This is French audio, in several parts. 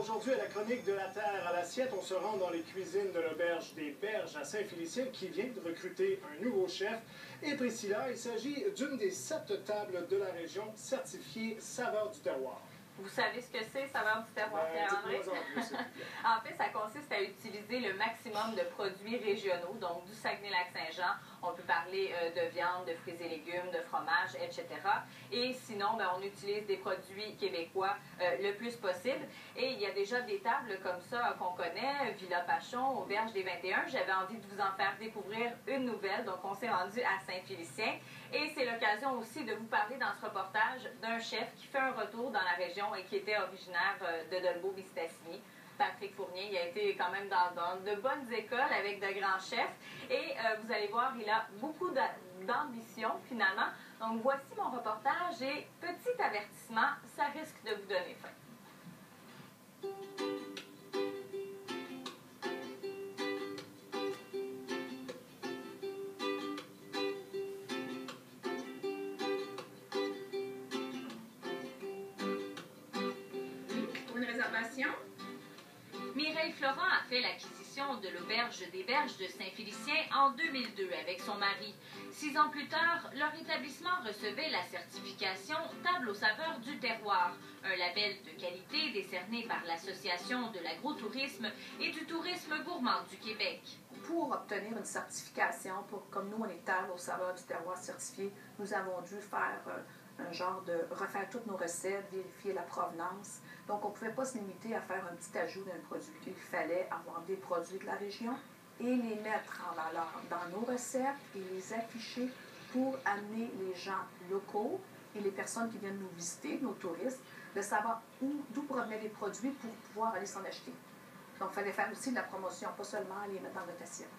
aujourd'hui à la chronique de la Terre à l'assiette, on se rend dans les cuisines de l'auberge des Berges à Saint-Félicien qui vient de recruter un nouveau chef. Et Priscilla, il s'agit d'une des 7 tables de la région certifiées saveur du terroir. Vous savez ce que c'est, saveur du terroir, Pierre-André? En fait, ça consiste à utiliser le maximum de produits régionaux, donc du Saguenay-Lac-Saint-Jean. On peut parler de viande, de fruits et légumes, de fromage, etc. Et sinon, on utilise des produits québécois le plus possible. Et il y a déjà des tables comme ça qu'on connaît, Villa Pachon, Auberge des 21. J'avais envie de vous en faire découvrir une nouvelle, donc on s'est rendu à Saint-Félicien. Et c'est l'occasion aussi de vous parler dans ce reportage d'un chef qui fait un retour dans la région et qui était originaire de Dolbeau-Mistassini. Patrick Fournier, il a été quand même dans de bonnes écoles avec de grands chefs. Et vous allez voir, il a beaucoup d'ambition finalement. Donc voici mon reportage et petit avertissement, ça risque de vous donner faim. Mireille Florent a fait l'acquisition de l'Auberge des Berges de Saint-Félicien en 2002 avec son mari. 6 ans plus tard, leur établissement recevait la certification Table aux saveurs du terroir, un label de qualité décerné par l'Association de l'agrotourisme et du tourisme gourmand du Québec. Pour obtenir une certification, comme nous on est Table aux saveurs du terroir certifié, nous avons dû faire un genre de refaire toutes nos recettes, vérifier la provenance. Donc, on ne pouvait pas se limiter à faire un petit ajout d'un produit. Il fallait avoir des produits de la région et les mettre en valeur dans nos recettes et les afficher pour amener les gens locaux et les personnes qui viennent nous visiter, nos touristes, de savoir d'où provenaient les produits pour pouvoir aller s'en acheter. Donc, il fallait faire aussi de la promotion, pas seulement les mettre dans notre assiette.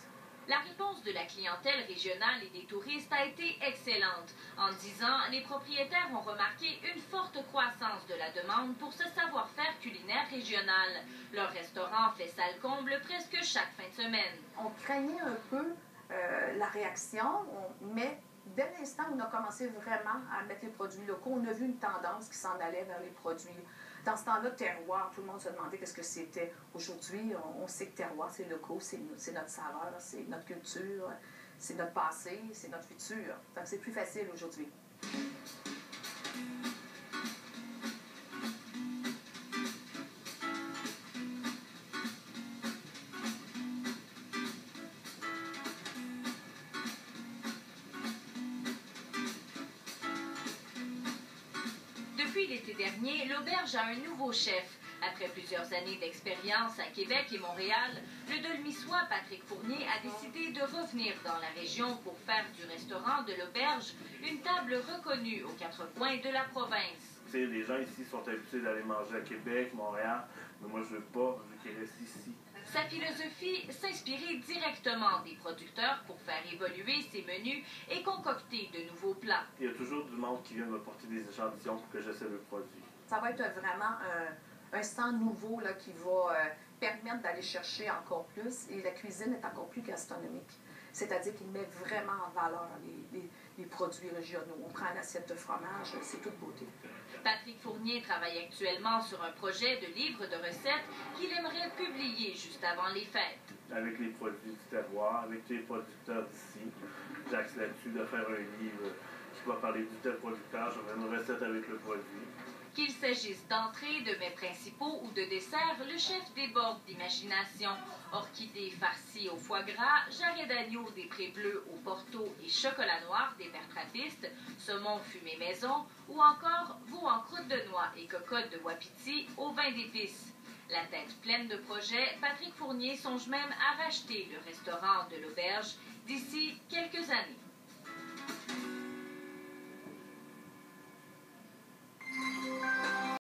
La réponse de la clientèle régionale et des touristes a été excellente. En 10 ans, les propriétaires ont remarqué une forte croissance de la demande pour ce savoir-faire culinaire régional. Leur restaurant fait salle comble presque chaque fin de semaine. On craignait un peu la réaction, mais dès l'instant où on a commencé vraiment à mettre les produits locaux, on a vu une tendance qui s'en allait vers les produits. Dans ce temps-là, terroir, tout le monde se demandait qu'est-ce que c'était. Aujourd'hui, on sait que terroir, c'est locaux, c'est notre saveur, c'est notre culture, c'est notre passé, c'est notre futur. Donc, c'est plus facile aujourd'hui. Depuis l'été dernier, l'auberge a un nouveau chef. Après plusieurs années d'expérience à Québec et Montréal, le Dolmissois Patrick Fournier a décidé de revenir dans la région pour faire du restaurant de l'auberge une table reconnue aux 4 coins de la province. Les gens ici sont habitués d'aller manger à Québec, Montréal, mais moi je veux pas, je veux qu'ils restent ici. Sa philosophie, s'inspirer directement des producteurs pour faire évoluer ses menus et concocter de nouveaux plats. Il y a toujours du monde qui vient me porter des échantillons pour que j'essaie le produit. Ça va être vraiment un stand nouveau là, qui va permettre d'aller chercher encore plus et la cuisine est encore plus gastronomique. C'est-à-dire qu'il met vraiment en valeur les produits régionaux. On prend une assiette de fromage, c'est toute beauté. Patrick Fournier travaille actuellement sur un projet de livre de recettes qu'il aimerait publier juste avant les fêtes. Avec les produits du terroir, avec les producteurs d'ici, j'axe là-dessus de faire un livre qui va parler du tel producteur, j'aurai une recette avec le produit. Qu'il s'agisse d'entrées, de mets principaux ou de desserts, le chef déborde d'imagination. Orchidées farcies au foie gras, jarret d'agneau des prés bleus au porto et chocolat noir des pères trappistes, saumon fumé maison ou encore veau en croûte de noix et cocotte de wapiti au vin d'épices. La tête pleine de projets, Patrick Fournier songe même à racheter le restaurant de l'auberge d'ici quelques années.